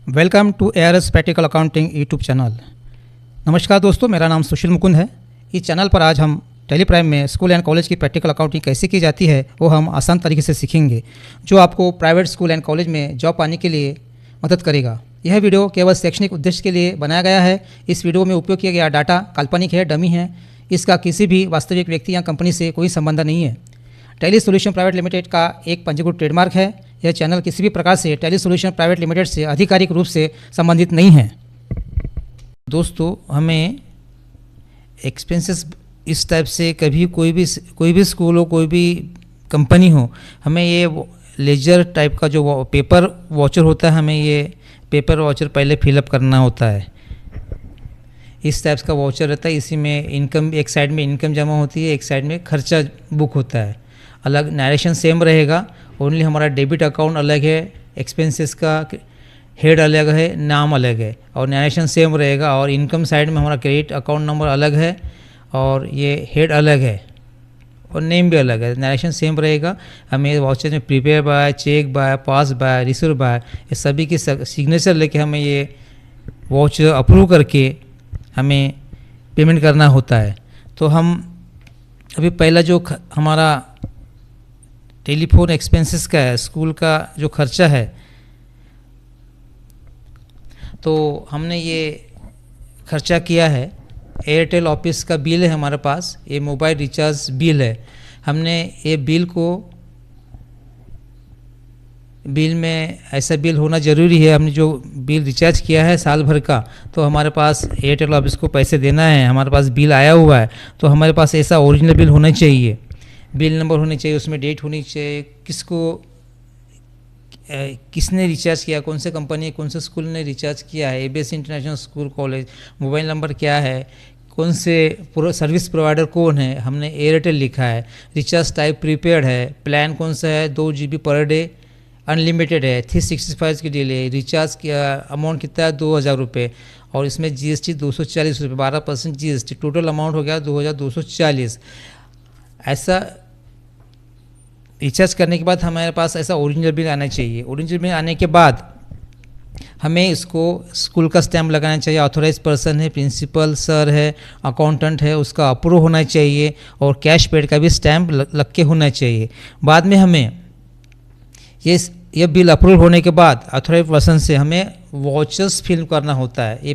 Welcome to ARS practical accounting YouTube channel. नमस्कार दोस्तों, मेरा नाम सुशील मुकुंद है। इस चैनल पर आज हम टेली प्राइम में स्कूल एंड कॉलेज की प्रैक्टिकल अकाउंटिंग कैसे की जाती है वो हम आसान तरीके से सीखेंगे, जो आपको प्राइवेट स्कूल एंड कॉलेज में जॉब पाने के लिए मदद करेगा। यह वीडियो केवल शैक्षणिक उद्देश्य के लिए बनाया गया है। इस वीडियो में उपयोग किया गया डाटा काल्पनिक है, डमी है। इसका किसी भी वास्तविक व्यक्ति या कंपनी से कोई संबंध नहीं है। टेली सॉल्यूशन प्राइवेट लिमिटेड का एक पंजीकृत ट्रेडमार्क है। यह चैनल किसी भी प्रकार से टेली सॉल्यूशन प्राइवेट लिमिटेड से आधिकारिक रूप से संबंधित नहीं है। दोस्तों, हमें एक्सपेंसेस इस टाइप से कभी कोई भी स्कूल हो, कोई भी कंपनी हो, हमें ये लेजर टाइप का जो पेपर वाउचर होता है, हमें ये पेपर वाउचर पहले फिलअप करना होता है। इस टाइप का वाउचर रहता है। इसी में इनकम, एक साइड में इनकम जमा होती है, एक साइड में खर्चा बुक होता है। अलग नरेशन सेम रहेगा, ओनली हमारा डेबिट अकाउंट अलग है, एक्सपेंसेस का हेड अलग है, नाम अलग है, और नरेशन सेम रहेगा। और इनकम साइड में हमारा क्रेडिट अकाउंट नंबर अलग है और ये हेड अलग है और नेम भी अलग है। नरेशन सेम रहेगा। हमें वाउचर में prepare by, check by, pass by, receive by, ये सभी की सिग्नेचर लेके हमें ये वाउचर अप्रूव करके हमें पेमेंट करना होता है। तो हम अभी पहला जो हमारा टेलीफोन एक्सपेंसेस का है, स्कूल का जो खर्चा है, तो हमने ये खर्चा किया है। एयरटेल ऑफिस का बिल है हमारे पास, ये मोबाइल रिचार्ज बिल है। हमने ये बिल में ऐसा बिल होना ज़रूरी है। हमने जो बिल रिचार्ज किया है साल भर का, तो हमारे पास एयरटेल ऑफिस को पैसे देना है, हमारे पास बिल आया हुआ है, तो हमारे पास ऐसा ओरिजिनल बिल होना चाहिए। बिल नंबर होनी चाहिए, उसमें डेट होनी चाहिए, किसने रिचार्ज किया, कौन से कंपनी, कौन से स्कूल ने रिचार्ज किया है, ABS international school college, mobile number क्या है, कौन से सर्विस प्रोवाइडर कौन है, हमने एयरटेल लिखा है, रिचार्ज टाइप प्रीपेड है, प्लान कौन सा है, 2 GB पर डे अनलिमिटेड है, 365 की डील है, रिचार्ज किया अमाउंट कितना है 2000 रुपये, और इसमें GST 240 रुपये, 12% GST, टोटल अमाउंट हो गया 2240। ऐसा रिचार्ज करने के बाद हमारे पास ऐसा ओरिजिनल बिल आना चाहिए। ओरिजिनल बिल आने के बाद हमें इसको स्कूल का स्टैम्प लगाना चाहिए। ऑथोराइज पर्सन है, प्रिंसिपल सर है, अकाउंटेंट है, उसका अप्रूव होना चाहिए, और कैश पेड का भी स्टैम्प लग के होना चाहिए। बाद में हमें ये बिल अप्रूव होने के बाद ऑथोराइज पर्सन से हमें वाउचर्स फिल करना होता है। ये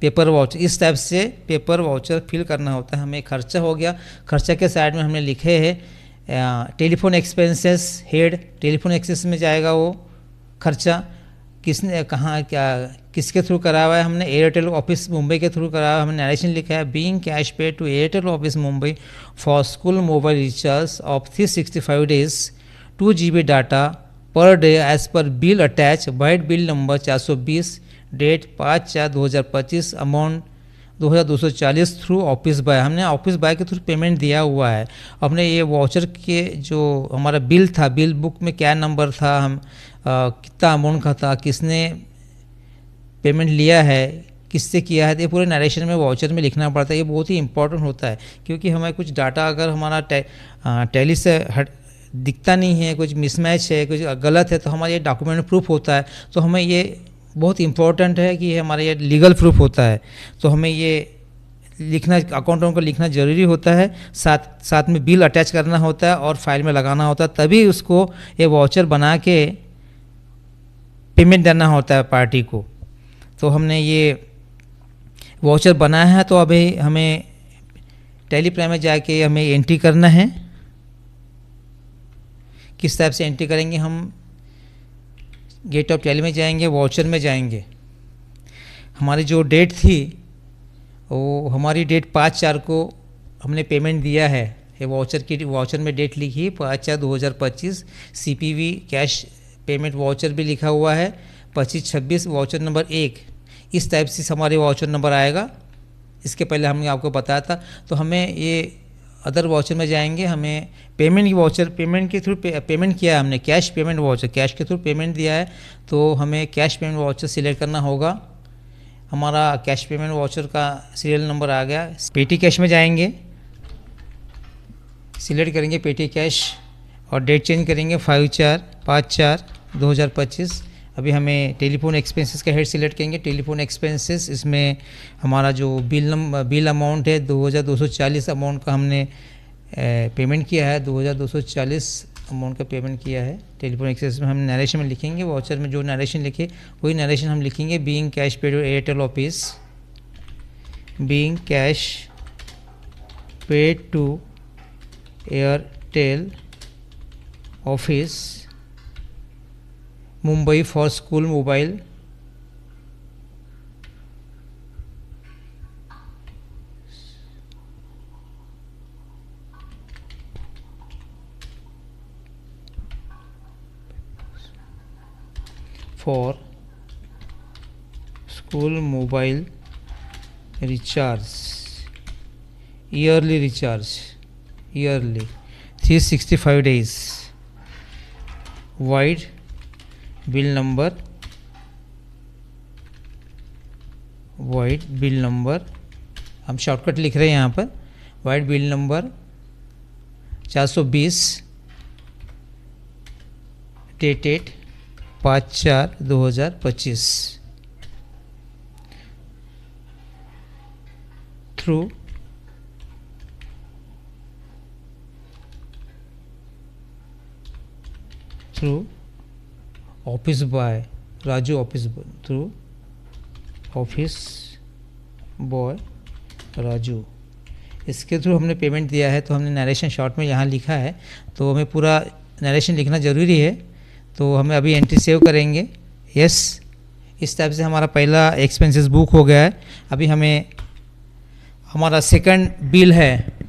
पेपर वाउचर, इस टाइप से पेपर वाउचर फिल करना होता है। हमें खर्चा हो गया, खर्चा के साइड में हमने लिखे है telephone expenses head. Telephone expenses में जाएगा वो खर्चा, किसने कहाँ क्या किसके थ्रू करा हुआ है। हमने एयरटेल ऑफिस मुंबई के थ्रू करा हुआ है। हमने नरेशन लिखा है, being cash pay to Airtel office Mumbai for school mobile recharge of 365 days 2 GB data per day as per bill attach, vide bill number 420, date 5/4/2025, amount 2240 through office boy. हमने office boy के through payment दिया हुआ है। हमने ये voucher के जो हमारा बिल था, बिल बुक में क्या नंबर था, हम कितना अमाउंट का था, किसने पेमेंट लिया है, किससे किया है, ये पूरे नरेशन में वाउचर में लिखना पड़ता है। ये बहुत ही इंपॉर्टेंट होता है, क्योंकि हमें कुछ डाटा अगर हमारा टैली से दिखता नहीं है, कुछ मिसमैच है, कुछ गलत है, तो हमारा ये डॉक्यूमेंट प्रूफ होता है। तो हमें ये बहुत इंपॉर्टेंट है कि हमारा ये लीगल प्रूफ होता है। तो हमें ये लिखना, अकाउंटों को लिखना ज़रूरी होता है। साथ में बिल अटैच करना होता है और फाइल में लगाना होता है, तभी उसको ये वाउचर बना के पेमेंट देना होता है पार्टी को। तो हमने ये वाउचर बनाया है, तो अभी हमें टेली प्राइम में जाके हमें एंट्री करना है। किस टाइप से एंट्री करेंगे, हम गेट ऑफ टेली में जाएंगे, वाउचर में जाएंगे। हमारी जो डेट थी वो हमारी डेट 5/4 को हमने पेमेंट दिया है। ये वाउचर में डेट लिखी 5/4/2025। CPV कैश पेमेंट वाउचर भी लिखा हुआ है 2526, वाउचर नंबर 1। इस टाइप से हमारे वाउचर नंबर आएगा। इसके पहले हमने आपको बताया था। तो हमें ये अदर वाउचर में जाएंगे, हमें पेमेंट की वाउचर, पेमेंट के थ्रू पेमेंट किया है हमने, कैश पेमेंट वाउचर, कैश के थ्रू पेमेंट दिया है, तो हमें कैश पेमेंट वाउचर सिलेक्ट करना होगा। हमारा कैश पेमेंट वाउचर का सीरियल नंबर आ गया। पेटी कैश में जाएंगे, सिलेक्ट करेंगे पेटी कैश और डेट चेंज करेंगे 5/4/2025। अभी हमें टेलीफोन एक्सपेंसेस का हेड सिलेक्ट करेंगे। टेलीफोन एक्सपेंसेस, इसमें हमारा जो बिल अमाउंट है 2240 अमाउंट का हमने पेमेंट किया है। 2240 अमाउंट का पेमेंट किया है। टेलीफोन एक्सपेंसेस में हम नरेशन में लिखेंगे, वाउचर में जो नरेशन लिखे वही नरेशन हम लिखेंगे। Being cash paid Airtel office, being cash paid to Airtel office Mumbai for school mobile for school mobile recharge, yearly recharge, yearly 365 days, vide bill number, vide bill number, हम shortcut लिख रहे हैं यहाँ पर। Vide bill number 420, dated 5/4/2025 through office boy Raju, office through office boy Raju, इसके through हमने payment दिया है। तो हमने नरेशन शॉर्ट में यहाँ लिखा है, तो हमें पूरा नरेशन लिखना ज़रूरी है। तो हमें अभी एंट्री सेव करेंगे। यस, इस टाइप से हमारा पहला एक्सपेंसेस बुक हो गया है। अभी हमें हमारा सेकंड बिल है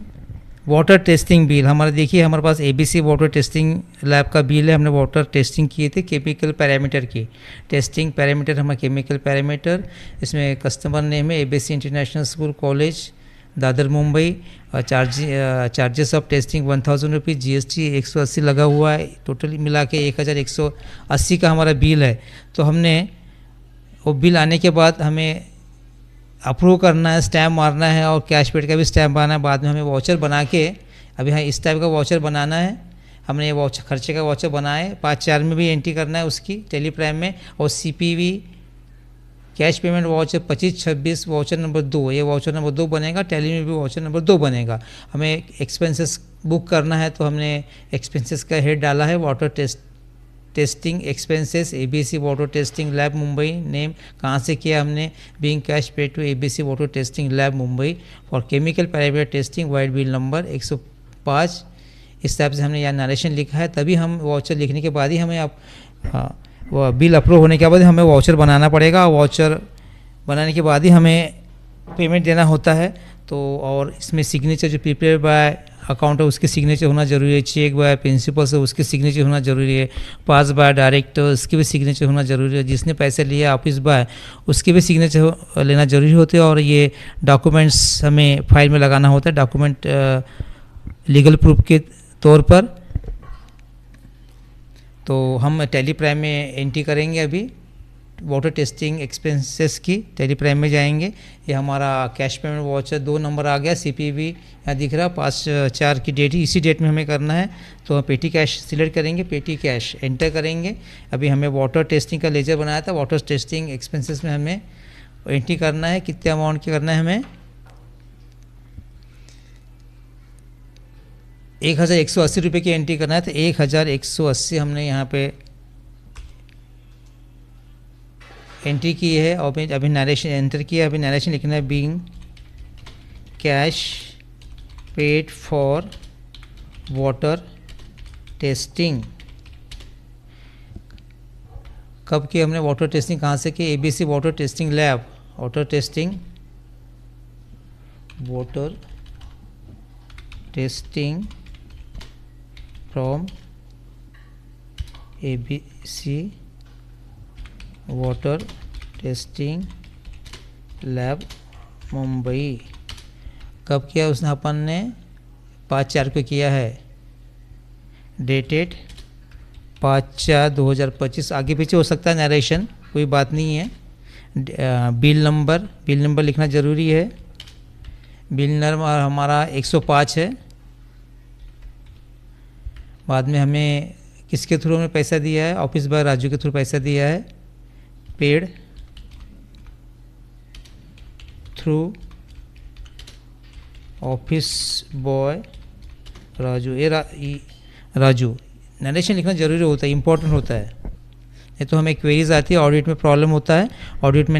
वाटर टेस्टिंग बिल। हमारा देखिए, हमारे पास ABC वाटर टेस्टिंग लैब का बिल है। हमने वाटर टेस्टिंग किए थे केमिकल पैरामीटर की। टेस्टिंग पैरामीटर हमारा केमिकल पैरामीटर, इसमें कस्टमर नेम है ABC international school college Dadar Mumbai. Charges of testing 1000 rupees, GST 180 लगा हुआ है। टोटली मिला के 1180 का हमारा बिल है। तो हमने वो बिल आने के बाद हमें अप्रूव करना है, स्टैम्प मारना है और कैश पेड का भी स्टैम्प मारना है। बाद में हमें वाउचर बना के, अभी हाँ इस टाइप का वाउचर बनाना है। हमने ये वाउचर खर्चे का वाउचर बनाए, 5/4 में भी एंट्री करना है उसकी टेली प्राइम में। और CPV cash payment voucher 25/26 voucher number 2, ये वाउचर नंबर 2 बनेगा। टैली में भी वाउचर नंबर 2 बनेगा। हमें एक्सपेंसेस बुक करना है, तो हमने एक्सपेंसेस का हेड डाला है water testing expenses ABC water testing lab Mumbai. Name कहाँ से किया हमने, being cash paid to ABC water testing lab Mumbai for chemical parameter testing, vide bill number 105। इस टाइप से हमने यहाँ नरेशन लिखा है। तभी हम वाउचर लिखने के बाद ही हमें वो बिल अप्रूव होने के बाद हमें वाउचर बनाना पड़ेगा। वाउचर बनाने के बाद ही हमें पेमेंट देना होता है। तो और इसमें सिग्नेचर जो प्रिपेयर बाय अकाउंट है उसकी सिग्नेचर होना जरूरी है। चेक बाय प्रिंसिपल से उसकी सिग्नेचर होना जरूरी है। पास बाय डायरेक्टर उसकी भी सिग्नेचर होना जरूरी है। जिसने पैसे लिया ऑफिस बाय उसके भी सिग्नेचर लेना जरूरी होते हैं। और ये डॉक्यूमेंट्स हमें फाइल में लगाना होता है, डॉक्यूमेंट लीगल प्रूफ के तौर पर। तो हम टेली प्राइम में एंट्री करेंगे। अभी वाटर टेस्टिंग एक्सपेंसेस की टेली प्राइम में जाएंगे। ये हमारा कैश पेमेंट वाउचर 2 नंबर आ गया। CPV यहाँ दिख रहा, 5/4 की डेट, इसी डेट में हमें करना है। तो हम पेटी कैश सिलेक्ट करेंगे, पेटी कैश एंटर करेंगे। अभी हमें वाटर टेस्टिंग का लेजर बनाया था, वाटर टेस्टिंग एक्सपेंसेस में हमें एंट्री करना है। कितने अमाउंट की करना है हमें, 1180 रुपये की एंट्री करना है। तो 1180 हमने यहाँ पे एंट्री की है। और अभी नरेशन एंटर किया। अभी नरेशन लिखना है, being cash paid for water testing. कब की हमने वाटर टेस्टिंग, कहाँ से की, ABC water testing lab, water testing from ABC water testing lab Mumbai. कब किया उसने, अपन ने 5/4 को किया है। डेटेड 5/4/2025। आगे पीछे हो सकता है नरेशन, कोई बात नहीं है। बिल नंबर लिखना ज़रूरी है। बिल नंबर हमारा 105 है। बाद में हमें किसके थ्रू हमने पैसा दिया है, ऑफिस बॉय राजू के थ्रू पैसा दिया है। Paid through office boy Raju. Raju narration लिखना ज़रूरी होता है, इम्पोर्टेंट होता है, नहीं तो हमें क्वेरीज आती है, ऑडिट में प्रॉब्लम होता है। ऑडिट में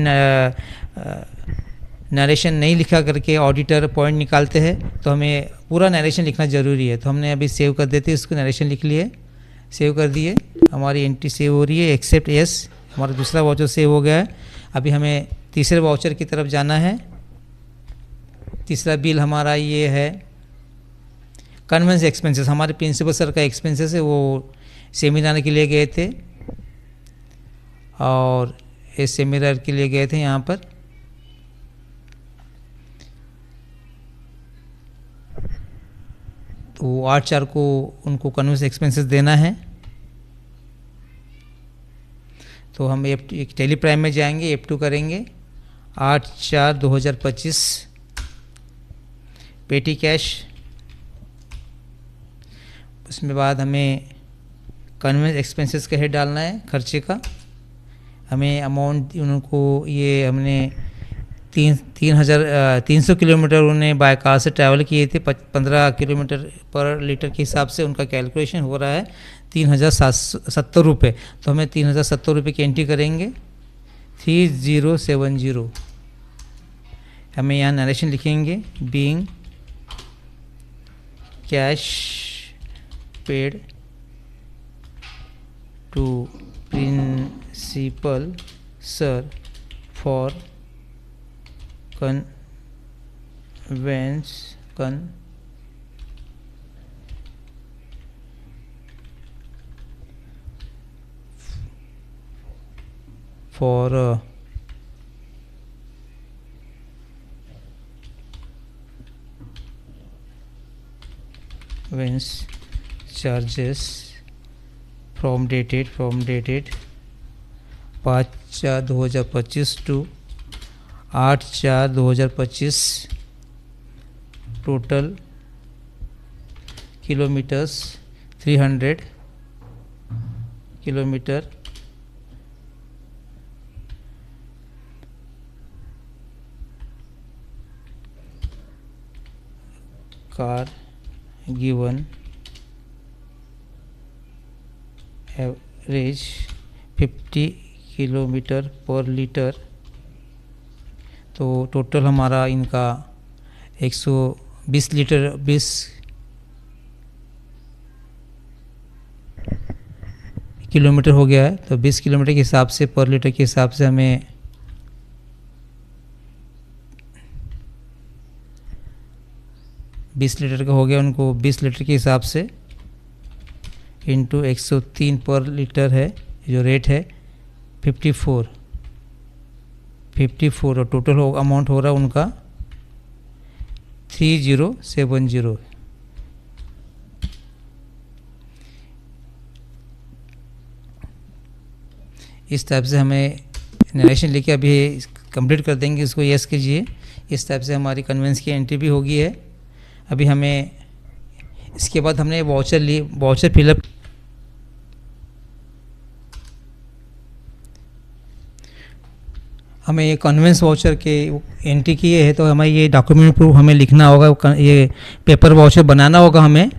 नरेशन नहीं लिखा करके ऑडिटर पॉइंट निकालते हैं, तो हमें पूरा नरेशन लिखना ज़रूरी है। तो हमने अभी सेव कर देते हैं, इसको नरेशन लिख लिए, सेव कर दिए, हमारी एंट्री सेव हो रही है। एक्सेप्ट यस, हमारा दूसरा वाउचर सेव हो गया है। अभी हमें तीसरे वाउचर की तरफ जाना है। तीसरा बिल हमारा ये है कन्वेंस एक्सपेंसेस, हमारे प्रिंसिपल सर का एक्सपेंसेस है, वो सेमिनार के लिए गए थे और इस सेमिनार के लिए गए थे यहाँ पर। तो 8/4 को उनको कन्वेंस एक्सपेंसेस देना है। तो हम एक टेली प्राइम में जाएंगे, F2 करेंगे, 8/4/2025 पेटी कैश। उसमें बाद हमें कन्वेंस एक्सपेंसेस का हेड डालना है, खर्चे का। हमें अमाउंट उनको ये हमने 300 किलोमीटर उन्हें बाय कार से ट्रैवल किए थे, 15 किलोमीटर पर लीटर के हिसाब से उनका कैलकुलेशन हो रहा है 3,770 रुपये। तो हमें 3,070 रुपये की एंट्री करेंगे, 3070। हमें यहाँ नरेशन लिखेंगे, being cash paid to principal sir for conveyance charges from dated 5/4/2025 to 8/4/2025 total kilometres 300 kilometre. Car given average 50 kilometre per litre. तो टोटल हमारा इनका 120 लीटर 20 किलोमीटर हो गया है। तो 20 किलोमीटर के हिसाब से पर लीटर के हिसाब से हमें 20 लीटर का हो गया, उनको 20 लीटर के हिसाब से इंटू 103 पर लीटर है, जो रेट है 54 और टोटल अमाउंट हो रहा है उनका 3070। इस टाइप से हमें नरेशन लेके अभी कंप्लीट कर देंगे, इसको यस कीजिए। इस टाइप से हमारी कन्वेंस की एंट्री भी होगी है। अभी हमें इसके बाद हमने वाउचर फिलअप, हमें ये कन्वेंस वाउचर के एंट्री किए है, तो हमें ये डॉक्यूमेंट प्रूफ हमें लिखना होगा, ये पेपर वाउचर बनाना होगा हमें।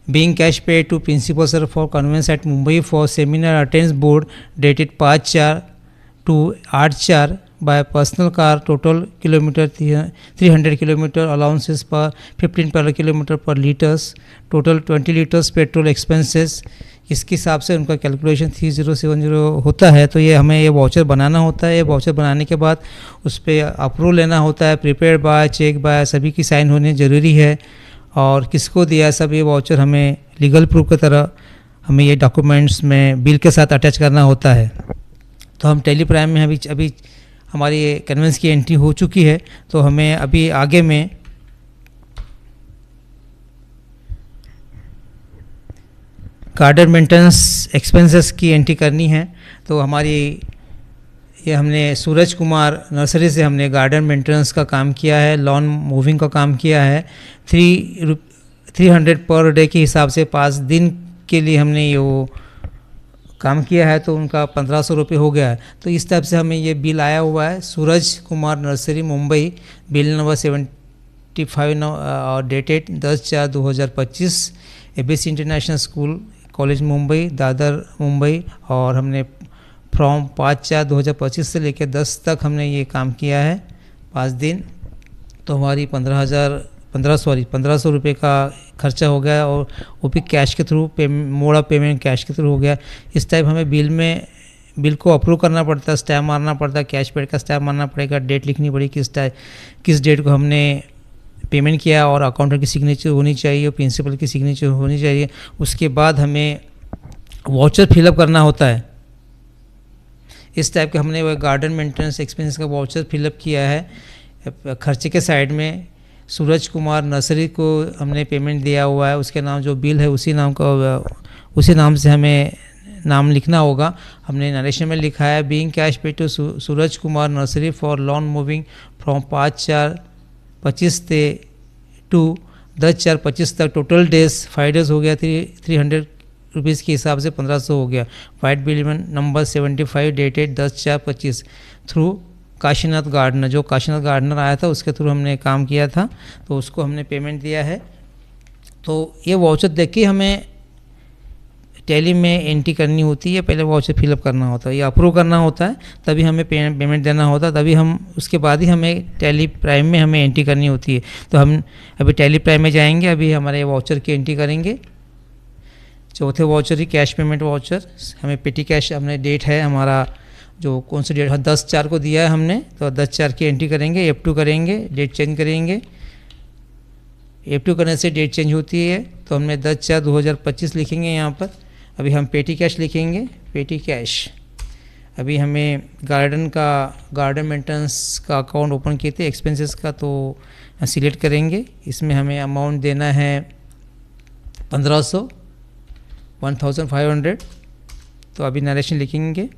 Being cash paid to principal sir for conveyance at Mumbai for seminar attendance board dated 5/4 to 8/4 by personal car, total kilometer 300 kilometer, allowances per 15 per kilometer per liters, total 20 liters petrol expenses. इसके हिसाब से उनका calculation 3070 होता है। तो ये हमें ये वाउचर बनाना होता है। ये वाउचर बनाने के बाद उस पर अप्रूव लेना होता है, प्रिपेयर बाय, चेक बाय, सभी की साइन होने ज़रूरी है। और किसको दिया है सब ये वाउचर हमें लीगल प्रूफ की तरह हमें ये डॉक्यूमेंट्स में बिल के साथ अटैच करना होता है। तो हम टेली प्राइम में अभी हमारी कन्वेंस की एंट्री हो चुकी है। तो हमें अभी आगे में गार्डन मेंटेनेंस एक्सपेंसेस की एंट्री करनी है। तो हमारी ये हमने सूरज कुमार नर्सरी से हमने गार्डन मेंटेनेंस का काम किया है, लॉन मूविंग का काम किया है। 300 पर डे के हिसाब से 5 दिन के लिए हमने ये वो काम किया है तो उनका 1500 रुपये हो गया है। तो इस टाइप से हमें ये बिल आया हुआ है। Suraj Kumar nursery Mumbai, bill number 75 और dated 10/4/2025, ABC international school college Mumbai, Dadar Mumbai. और हमने फ्रॉम 5/4/2025 से लेकर 10 तक हमने ये काम किया है, 5 दिन। तो हमारी 1500 रुपये का खर्चा हो गया, और वो भी कैश के through, mode of payment cash के थ्रू हो गया। इस टाइप हमें बिल को अप्रूव करना पड़ता है, स्टैम्प मारना पड़ता है, कैश पेड का स्टैम्प मारना पड़ेगा, डेट लिखनी पड़ेगी किस डेट को हमने पेमेंट किया, और अकाउंटेंट की सिग्नेचर होनी चाहिए, प्रिंसिपल की सिग्नेचर होनी चाहिए। उसके बाद हमें वाउचर फिलअप करना होता है। इस टाइप के हमने वो गार्डन मेंटेनेंस एक्सपेंसेस का वाउचर फिलअप किया है। खर्चे के साइड में सूरज कुमार नर्सरी को हमने पेमेंट दिया हुआ है, उसके नाम जो बिल है उसी नाम से हमें नाम लिखना होगा। हमने नरेशन में लिखा है, being cash pay to Suraj Kumar nursery for lawn mowing from 5/4/25 से टू 10/4/25 तक, टोटल डेज 5 डेज हो गया, 300 रुपीज़ के हिसाब से 1500 हो गया। Vide bill number 75 dated 10/4/25 through Kashinath gardener, जो काशीनाथ गार्डनर आया था उसके थ्रू हमने काम किया था, तो उसको हमने पेमेंट दिया है। तो ये वाउचर देख के हमें टैली में एंट्री करनी होती है, पहले वाउचर फिलअप करना होता है, या अप्रूव करना होता है, तभी हमें पेमेंट देना होता है, तभी हम उसके बाद ही हमें टैली प्राइम में हमें एंट्री करनी होती है। तो हम अभी टैली प्राइम में जाएंगे, अभी हमारे वाउचर की एंट्री करेंगे। चौथे वाउचर ही कैश पेमेंट वाउचर, हमें पेटी कैश, हमने डेट है हमारा जो कौन सी डेट है, 10/4 को दिया है हमने, तो 10/4 की एंट्री करेंगे, F2 करेंगे, डेट चेंज करेंगे। F2 करने से डेट चेंज होती है, तो हमने 10/4/2025 लिखेंगे यहाँ पर। अभी हम पेटी कैश लिखेंगे, पेटी कैश। अभी हमें गार्डन मेंटेनेंस का अकाउंट ओपन किए थे, एक्सपेंसेस का, तो सिलेक्ट करेंगे। इसमें हमें अमाउंट देना है 1500, 1500। तो अभी नरेशन लिखेंगे,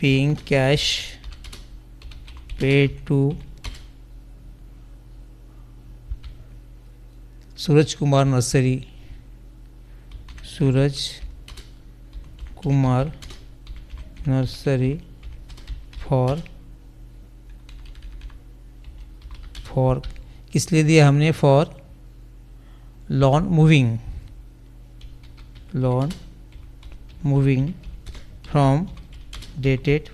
being cash paid to Suraj Kumar nursery for किस लिए दिया हमने, for lawn mowing from dated,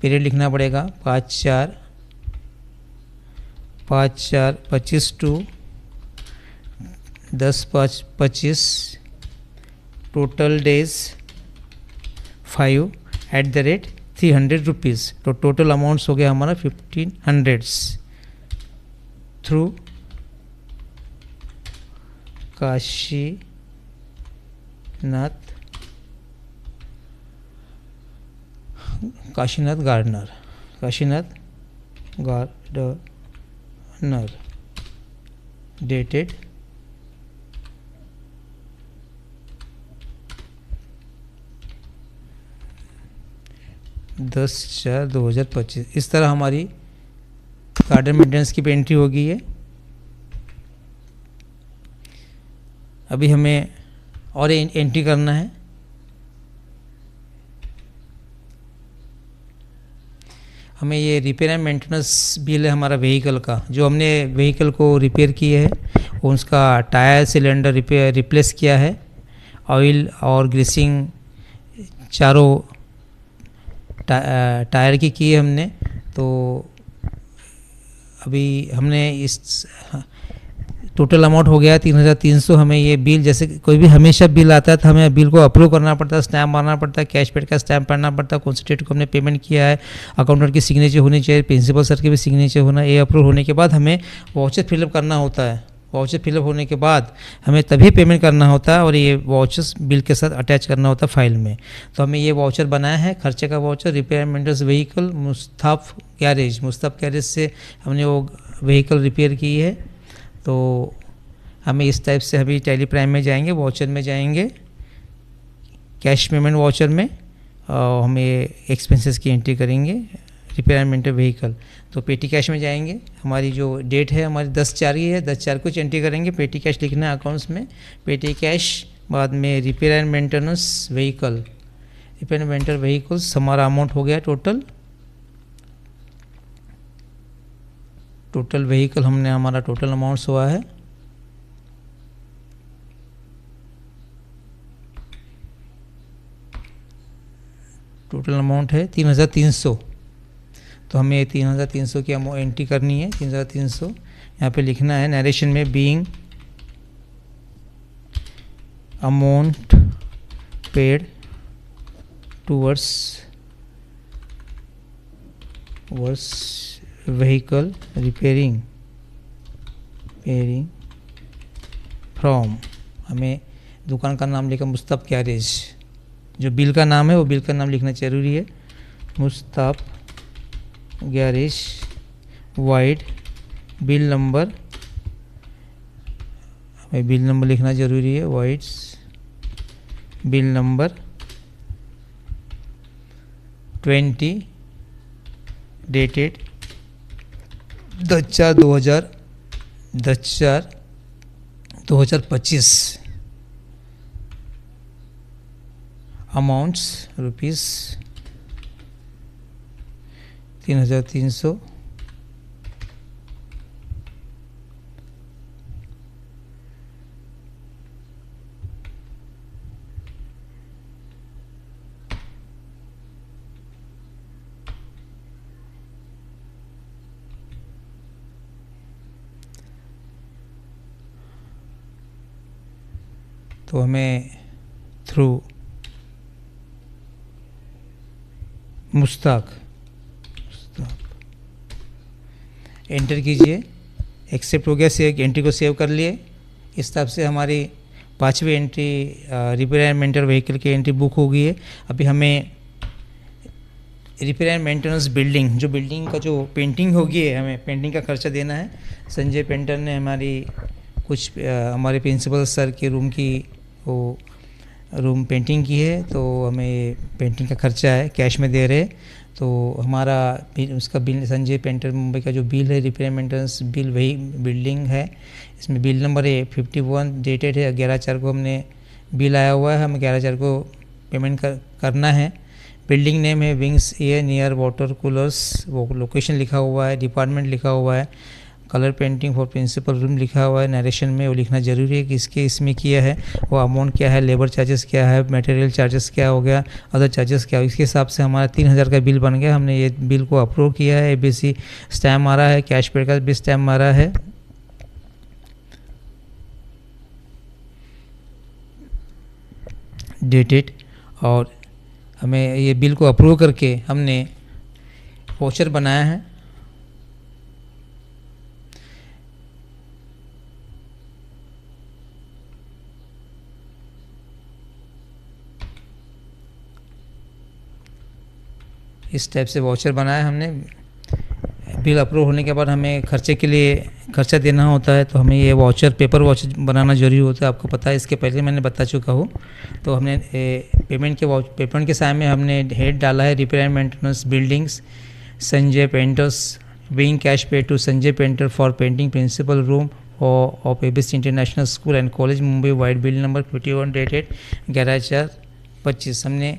period लिखना पड़ेगा 5/4/25 टू 10/5/25, टोटल डेज 5 @300 रुपीज़। तो टोटल अमाउंट्स हो गया हमारा 1500 थ्रू काशीनाथ गार्डनर डेटेड 10/4/2025। इस तरह हमारी गार्डन मेंटेनेंस की एंट्री हो गई है। अभी हमें और एंट्री करना है। हमें ये रिपेयर एंड मेंटेनेंस बिल है हमारा व्हीकल का, जो हमने व्हीकल को रिपेयर किए है, उसका टायर सिलेंडर रिप्लेस किया है, ऑयल और ग्रीसिंग चारों टायर की है हमने। तो अभी हमने इस टोटल अमाउंट हो गया 3300। हमें ये बिल, जैसे कोई भी हमेशा बिल आता है तो हमें बिल को अप्रूव करना पड़ता है, स्टैम्प मारना पड़ता है, कैश पेड का स्टैम्प पढ़ना पड़ता है, कौन सी डेट को हमने पेमेंट किया है, अकाउंटेंट की सिग्नेचर होनी चाहिए, प्रिंसिपल सर की भी सिग्नेचर होना। ये अप्रूव होने के बाद हमें वाउचर फिलअप करना होता है। वाउचर फिलअप होने के बाद हमें तभी पेमेंट करना होता है, और ये वाउचर्स बिल के साथ अटैच करना होता है फाइल में। तो हमें ये वाउचर बनाया है, खर्चे का वाउचर, रिपेयर मेंटेनेंस व्हीकल, मुस्तफ़ गैरेज से हमने वो व्हीकल रिपेयर की है। तो हमें इस टाइप से अभी टैली प्राइम में जाएंगे, वाउचर में जाएंगे, कैश पेमेंट वाउचर में, और हमें एक्सपेंसेस की एंट्री करेंगे, रिपेयर एंड मेंटेन व्हीकल। तो पेटी कैश में जाएंगे, हमारी जो डेट है हमारी 10/4 की है, 10/4 कुछ एंट्री करेंगे, पेटी कैश लिखना है अकाउंट्स में, पेटी कैश, बाद में repair and maintenance vehicle, repair and maintain vehicles, हमारा अमाउंट हो गया टोटल व्हीकल, हमने हमारा टोटल अमाउंट्स हुआ है टोटल अमाउंट है 3,300। तो हमें 3,300 की एंट्री करनी है, 3,300 यहाँ पे लिखना है नरेशन में, being amount paid towards vehicle repairing from, हमें दुकान का नाम लिखा मुस्ताब गैरेज, जो बिल का नाम है वो बिल का नाम लिखना जरूरी है, मुस्ताब गैरेज वाइड, बिल नंबर, हमें बिल नंबर लिखना जरूरी है, wide bill number 20 dated 10/4/2025, amounts rupees 3,300, तो हमें थ्रू मुश्ताक एंटर कीजिए, एक्सेप्ट हो गया, सेव एंट्री को सेव कर लिए। इस हिसाब से हमारी 5वीं entry repair and maintain vehicle की एंट्री बुक हो गई है। अभी हमें रिपेयर एंड मेंटेनेंस बिल्डिंग, जो बिल्डिंग का जो पेंटिंग होगी है, हमें पेंटिंग का खर्चा देना है। संजय पेंटर ने हमारी कुछ हमारे प्रिंसिपल सर के रूम की वो रूम पेंटिंग की है, तो हमें पेंटिंग का खर्चा है, कैश में दे रहे। तो हमारा उसका बिल, संजय पेंटर मुंबई का जो बिल है रिपेयर मेंटेनेंस बिल, वही बिल्डिंग है। इसमें बिल नंबर है 51, डेटेड है 11/4 को हमने बिल आया हुआ है, हमें 11/4 को पेमेंट करना है। बिल्डिंग नेम है wings A near water coolers, वो लोकेशन लिखा हुआ है, डिपार्टमेंट लिखा हुआ है, colour painting for principal room लिखा हुआ है। नरेशन में वो लिखना जरूरी है कि इसके इसमें किया है, वो अमाउंट क्या है, लेबर चार्जेस क्या है, मटेरियल चार्जेस क्या हो गया, अदर चार्जेस क्या हो। इसके हिसाब से हमारा 3,000 का बिल बन गया। हमने ये बिल को अप्रूव किया है, ABC स्टैम्प मारा है, कैश पेड का भी स्टैम्प मारा है। डेटेड, और हमें ये बिल को अप्रूव करके हमने वाउचर बनाया है। इस टाइप से वाउचर बनाया हमने। बिल अप्रूव होने के बाद हमें खर्चे के लिए खर्चा देना होता है, तो हमें ये वाउचर, पेपर वाउचर बनाना जरूरी होता है, आपको पता है, इसके पहले मैंने बता चुका हूँ। तो हमने पेमेंट के समय में हमने हेड डाला है repair and maintenance buildings Sanjay painters, being cash pay to Sanjay painter for painting principal room of ABC international school and college Mumbai, vide bill number 51 dated 11/4/25। हमने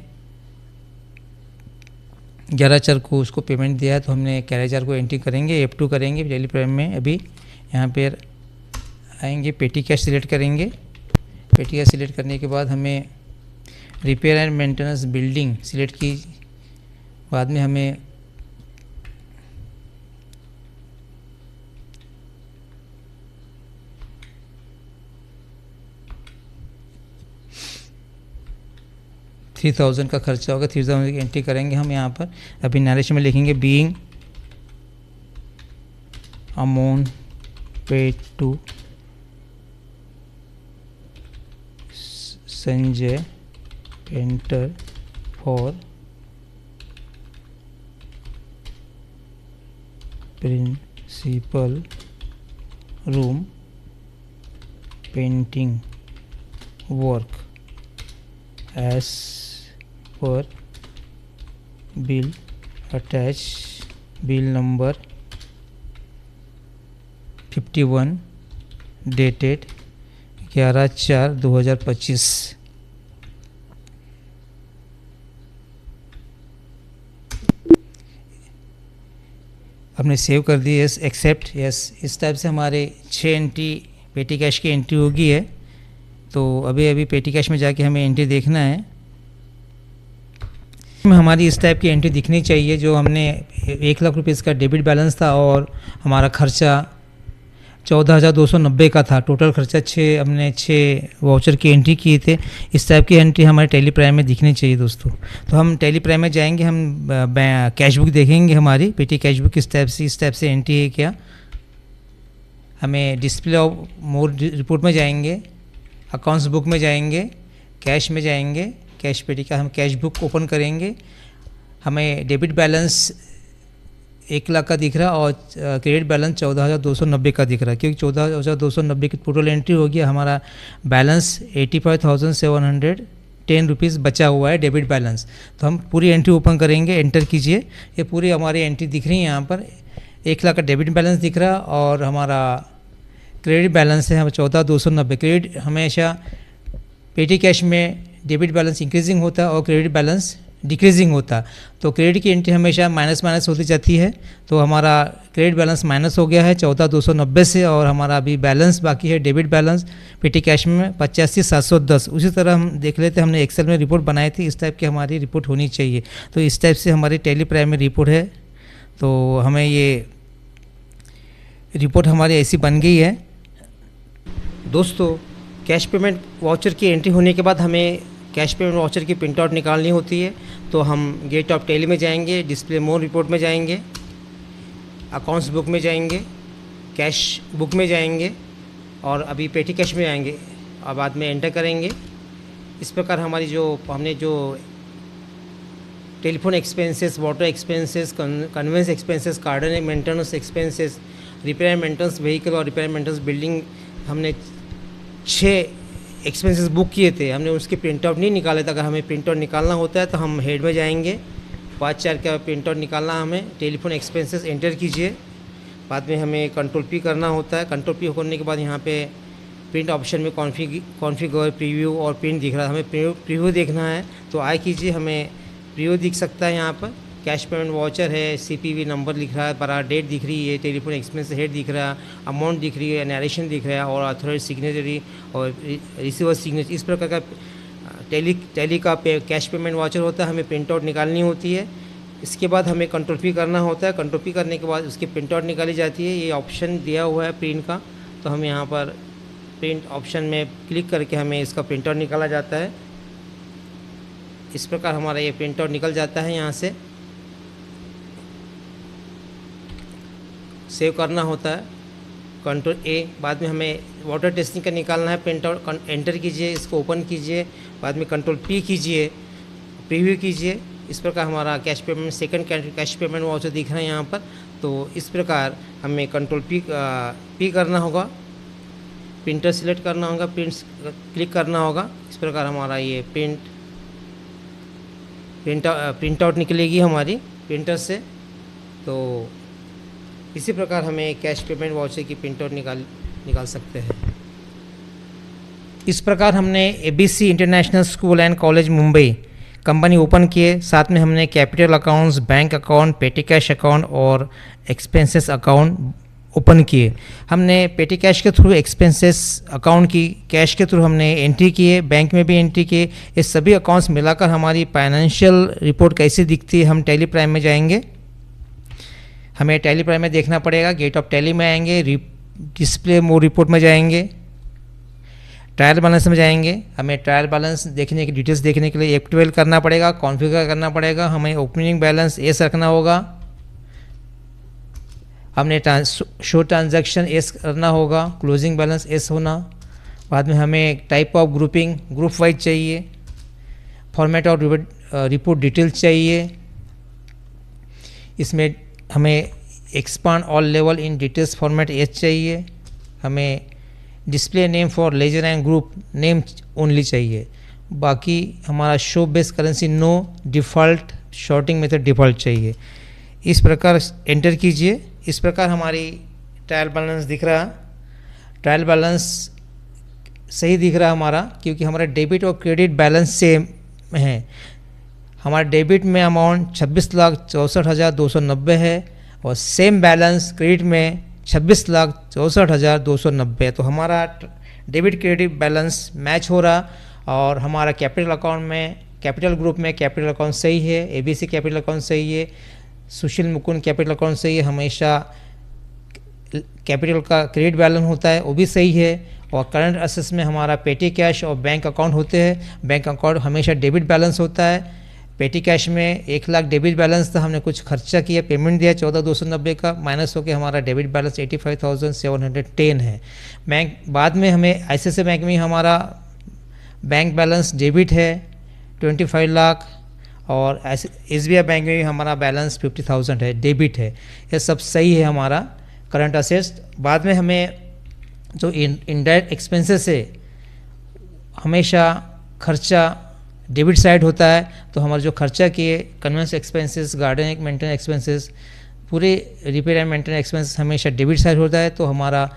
11/4 को उसको पेमेंट दिया है, तो हमने 11/4 को एंट्री करेंगे, F2 करेंगे डेली प्रेम में। अभी यहाँ पर आएंगे, पेटी कैश सिलेक्ट करेंगे। पेटी कैश सिलेक्ट करने के बाद हमें repair and maintenance building select की, बाद में हमें $3,000 का खर्चा होगा, 3,000 की एंट्री करेंगे हम यहाँ पर। अभी नरेशन में लिखेंगे being amount paid to Sanjay painter for principal room painting work as per bill attached bill number 51 dated 11/4/2025। आपने सेव कर दी, यस एक्सेप्ट, यस। इस टाइप से हमारे 6 एंट्री पेटी कैश की एंट्री होगी है। तो अभी पेटी कैश में जाके हमें एंट्री देखना है। हमारी इस टाइप की एंट्री दिखनी चाहिए, जो हमने 1 लाख रुपये का डेबिट बैलेंस था और हमारा खर्चा 14,290 का था। टोटल खर्चा हमने 6 वाउचर की एंट्री किए थे। इस टाइप की एंट्री हमारे टैली प्राइम में दिखनी चाहिए दोस्तों। तो हम टैली प्राइम में जाएंगे, हम कैश बुक देखेंगे, हमारी पेटी कैश बुक इस टाइप से एंट्री है क्या। हमें डिस्प्ले ऑफ मोर रिपोर्ट में जाएंगे, अकाउंट्स बुक में जाएंगे, कैश में जाएंगे, कैश पेटी का हम कैश बुक ओपन करेंगे। हमें डेबिट बैलेंस 1 लाख का दिख रहा और क्रेडिट बैलेंस 14,290 का दिख रहा है, क्योंकि 14,290 की टोटल एंट्री हो गया। हमारा बैलेंस 85,710 रुपीज़ बचा हुआ है डेबिट बैलेंस। तो हम पूरी एंट्री ओपन करेंगे, एंटर कीजिए। ये पूरी हमारी एंट्री दिख रही है। यहाँ पर 1 लाख का डेबिट बैलेंस दिख रहा और हमारा क्रेडिट बैलेंस है हमें 14,290। क्रेडिट हमेशा पेटी कैश में डेबिट बैलेंस इंक्रीजिंग होता है और क्रेडिट बैलेंस डिक्रीजिंग होता। तो क्रेडिट की एंट्री हमेशा माइनस होती जाती है। तो हमारा क्रेडिट बैलेंस माइनस हो गया है 14,290 से, और हमारा अभी बैलेंस बाकी है डेबिट बैलेंस पेटी कैश में 85,710। उसी तरह हम देख लेते हैं, हमने एक्सेल में रिपोर्ट बनाई थी, इस टाइप की हमारी रिपोर्ट होनी चाहिए। तो इस टाइप से हमारी टैली प्राइम में रिपोर्ट है। तो हमें ये रिपोर्ट हमारी ऐसी बन गई है दोस्तों। कैश पेमेंट वाउचर की एंट्री होने के बाद हमें कैश पेमेंट वाउचर की प्रिंट आउट निकालनी होती है। तो हम गेट ऑफ टैली में जाएंगे, डिस्प्ले मोर रिपोर्ट में जाएंगे, अकाउंट्स बुक में जाएंगे, कैश बुक में जाएंगे और अभी पेटी कैश में जाएंगे और बाद में एंटर करेंगे। इस प्रकार हमारी हमने जो telephone expenses, water expenses, conveyance expenses, garden maintenance expenses, repair maintenance vehicle और रिपेयर मेंटेनेंस बिल्डिंग, हमने 6 एक्सपेंसेस बुक किए थे। हमने उसकी प्रिंट आउट नहीं निकाले थे। अगर हमें प्रिंट आउट निकालना होता है तो हम हेड में जाएंगे, 5/4 का प्रिंट आउट निकालना, हमें टेलीफोन एक्सपेंसेस एंटर कीजिए। बाद में हमें कंट्रोल पी करना होता है। कंट्रोल पी करने के बाद यहाँ पे प्रिंट ऑप्शन में कॉन्फ़िगर, प्रीव्यू और प्रिंट दिख रहा है। हमें प्रीव्यू देखना है तो आए कीजिए, हमें प्रीव्यू दिख सकता है। यहाँ पर कैश पेमेंट वाउचर है, CPV नंबर लिख रहा है, बड़ा डेट दिख रही है, टेलीफोन एक्सपेंस हेड दिख रहा है, अमाउंट दिख रही है, नरेशन दिख रहा है और ऑथराइज सिग्नेचरी और रिसीवर सिग्नेचर। इस प्रकार का टैली का कैश पेमेंट वाउचर होता है। हमें प्रिंट आउट निकालनी होती है। इसके बाद हमें कंट्रोल पी करना होता है। कंट्रोल पी करने के बाद उसकी प्रिंट आउट निकाली जाती है। ये ऑप्शन दिया हुआ है प्रिंट का, तो हम यहाँ पर प्रिंट ऑप्शन में क्लिक करके हमें इसका प्रिंट आउट निकाला जाता है। इस प्रकार हमारा ये प्रिंट आउट निकल जाता है। यहाँ से सेव करना होता है, कंट्रोल A। बाद में हमें वाटर टेस्टिंग का निकालना है, प्रिंट आउट एंटर कीजिए, इसको ओपन कीजिए, बाद में कंट्रोल P कीजिए, प्रीव्यू कीजिए। इस प्रकार हमारा cash payment second cash payment voucher दिख रहा है यहाँ पर। तो इस प्रकार हमें कंट्रोल P करना होगा, प्रिंटर सिलेक्ट करना होगा, प्रिंट क्लिक करना होगा। इस प्रकार हमारा ये प्रिंट आउट निकलेगी हमारी प्रिंटर से। तो इसी प्रकार हमें कैश पेमेंट वाउचर की प्रिंट आउट निकाल सकते हैं। इस प्रकार हमने ABC international school and college Mumbai company open किए। साथ में हमने कैपिटल अकाउंट्स, बैंक अकाउंट, पेटी कैश अकाउंट और एक्सपेंसेस अकाउंट ओपन किए। हमने पेटी कैश के थ्रू एक्सपेंसेस अकाउंट की, कैश के थ्रू हमने एंट्री किए, बैंक में भी एंट्री किए। ये सभी अकाउंट्स मिलाकर हमारी फाइनेंशियल रिपोर्ट कैसी दिखती है, हम टैली प्राइम में जाएंगे। हमें टैली प्राइम में देखना पड़ेगा। गेट ऑफ टैली में आएंगे, डिस्प्ले मोर रिपोर्ट में जाएंगे, ट्रायल बैलेंस में जाएंगे। हमें ट्रायल बैलेंस देखने की डिटेल्स देखने के लिए F12 करना पड़ेगा, कॉन्फ़िगर करना पड़ेगा। हमें ओपनिंग बैलेंस S रखना होगा, हमने शो ट्रांजैक्शन S करना होगा, क्लोजिंग बैलेंस S होना। बाद में हमें type of grouping group wise चाहिए, फॉर्मेट ऑफ रिपोर्ट डिटेल्स चाहिए। इसमें हमें expand all level in details format S चाहिए। हमें display name for ledger and group name only चाहिए। बाकी हमारा show base currency no, default sorting method default चाहिए। इस प्रकार एंटर कीजिए। इस प्रकार हमारी ट्रायल बैलेंस दिख रहा। ट्रायल बैलेंस सही दिख रहा हमारा, क्योंकि हमारा डेबिट और क्रेडिट बैलेंस सेम है। हमारा डेबिट में अमाउंट 26,64,290 है और सेम बैलेंस क्रेडिट में 26,64,290 है। तो हमारा डेबिट क्रेडिट बैलेंस मैच हो रहा और हमारा कैपिटल अकाउंट में, कैपिटल ग्रुप में कैपिटल अकाउंट सही है, एबीसी कैपिटल अकाउंट सही है, सुशील मुकुंद कैपिटल अकाउंट सही है, हमेशा कैपिटल का क्रेडिट बैलेंस होता है वो भी सही है। और करंट असेट्स में हमारा पेटी कैश और बैंक अकाउंट होते हैं। बैंक अकाउंट हमेशा डेबिट बैलेंस होता है। पेटी कैश में 1 लाख डेबिट बैलेंस था, हमने कुछ खर्चा किया, पेमेंट दिया 14,290 का, माइनस होकर हमारा डेबिट बैलेंस 85,710 है। बैंक बाद में हमें ICICI बैंक में हमारा बैंक बैलेंस डेबिट है 25 लाख और SBI बैंक में भी हमारा बैलेंस 50,000 है, डेबिट है। ये सब सही है हमारा करंट असेट्स। बाद में हमें जो इनडायरेक्ट एक्सपेंसेस है, हमेशा खर्चा डेबिट साइड होता है। तो हमारा जो खर्चा किए conveyance expenses, garden maintenance expenses, पूरे रिपेयर एंड मेंटेनेंस एक्सपेंसेस हमेशा डेबिट साइड होता है। तो हमारा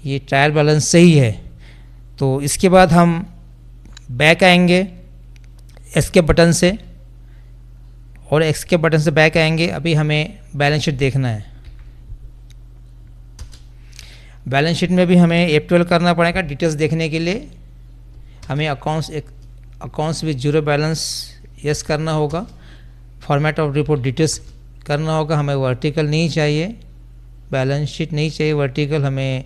ये ट्रायल बैलेंस सही है। तो इसके बाद हम बैक आएंगे एस्केप बटन से, और एस्केप बटन से बैक आएंगे। अभी हमें बैलेंस शीट देखना है। बैलेंस शीट में भी हमें F12 करना पड़ेगा डिटेल्स देखने के लिए। हमें accounts with zero balance yes करना होगा। फॉर्मेट ऑफ रिपोर्ट डिटेल्स करना होगा। हमें वर्टिकल नहीं चाहिए, बैलेंस शीट नहीं चाहिए वर्टिकल। हमें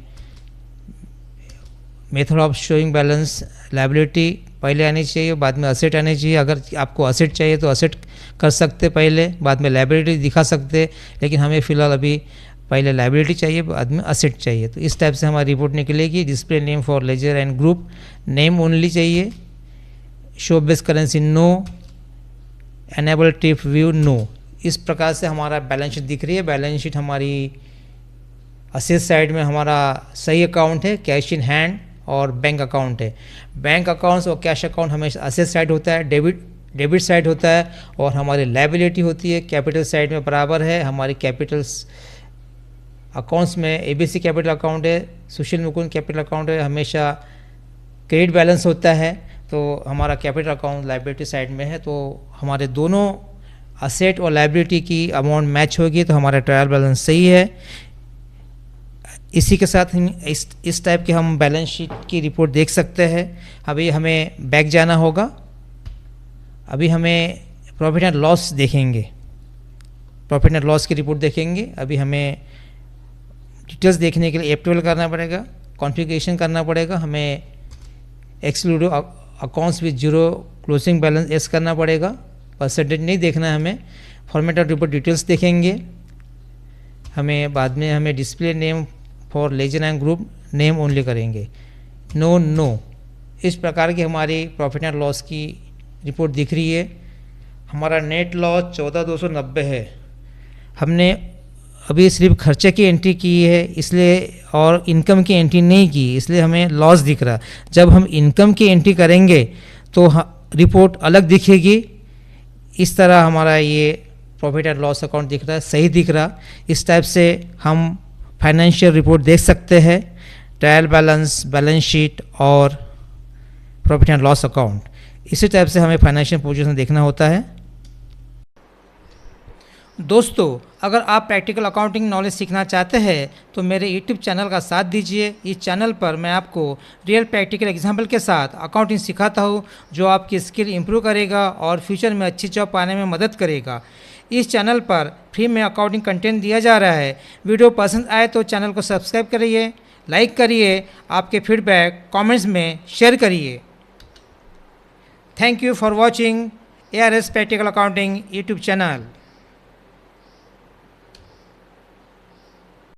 method of showing balance, liability पहले आनी चाहिए, बाद में असेट आनी चाहिए। अगर आपको असेट चाहिए तो असेट कर सकते पहले, बाद में लायबिलिटी दिखा सकते, लेकिन हमें फ़िलहाल अभी पहले लायबिलिटी चाहिए, बाद में असेट चाहिए। तो इस टाइप से हमारी रिपोर्ट निकलेगी। Display name for ledger and group, name only चाहिए। Show base currency no, enable stripe view no. इस प्रकार से हमारा बैलेंस शीट दिख रही है। बैलेंस शीट हमारी असेट साइड में हमारा सही अकाउंट है, कैश इन हैंड और बैंक अकाउंट है। बैंक अकाउंट्स और कैश अकाउंट हमेशा असेट साइड होता है, डेबिट साइड होता है, और हमारी लायबिलिटी होती है कैपिटल साइड में बराबर है। हमारी कैपिटल्स अकाउंट्स में एबीसी कैपिटल अकाउंट है, सुशील मुकुंद कैपिटल अकाउंट है, हमेशा क्रेडिट बैलेंस होता है। तो हमारा कैपिटल अकाउंट लायबिलिटी साइड में है। तो हमारे दोनों असेट और लायबिलिटी की अमाउंट मैच होगी, तो हमारा ट्रायल बैलेंस सही है। इसी के साथ हम इस टाइप के हम बैलेंस शीट की रिपोर्ट देख सकते हैं। अभी हमें बैक जाना होगा। अभी हमें प्रॉफिट एंड लॉस देखेंगे, प्रॉफिट एंड लॉस की रिपोर्ट देखेंगे। अभी हमें डिटेल्स देखने के लिए F12 करना पड़ेगा, कॉन्फ़िगरेशन करना पड़ेगा। हमें exclude accounts with zero closing balance S करना पड़ेगा, परसेंटेज नहीं देखना है हमें। फॉर्मेट ऑफ रिपोर्ट डिटेल्स देखेंगे। हमें बाद में हमें display name for ledger and group, name only करेंगे, नो। इस प्रकार की हमारी प्रॉफिट एंड लॉस की रिपोर्ट दिख रही है। हमारा नेट लॉस 14,290 है। हमने अभी सिर्फ खर्चे की एंट्री की है इसलिए, और इनकम की एंट्री नहीं की, इसलिए हमें लॉस दिख रहा। जब हम इनकम की एंट्री करेंगे तो रिपोर्ट अलग दिखेगी। इस तरह हमारा ये प्रॉफिट एंड लॉस अकाउंट दिख रहा है, सही दिख रहा। इस टाइप से हम फाइनेंशियल रिपोर्ट देख सकते हैं, ट्रायल बैलेंस, बैलेंस शीट और प्रॉफिट एंड लॉस अकाउंट। इसी टाइप से हमें फाइनेंशियल पोजीशन देखना होता है। दोस्तों, अगर आप प्रैक्टिकल अकाउंटिंग नॉलेज सीखना चाहते हैं तो मेरे YouTube चैनल का साथ दीजिए। इस चैनल पर मैं आपको रियल प्रैक्टिकल एग्जाम्पल के साथ अकाउंटिंग सिखाता हूं, जो आपकी स्किल इंप्रूव करेगा और फ्यूचर में अच्छी जॉब पाने में मदद करेगा। इस चैनल पर फ्री में अकाउंटिंग कंटेंट दिया जा रहा है। वीडियो पसंद आए तो चैनल को सब्सक्राइब करिए, लाइक करिए, आपके फीडबैक कॉमेंट्स में शेयर करिए। Thank you for watching ARS practical accounting YouTube channel.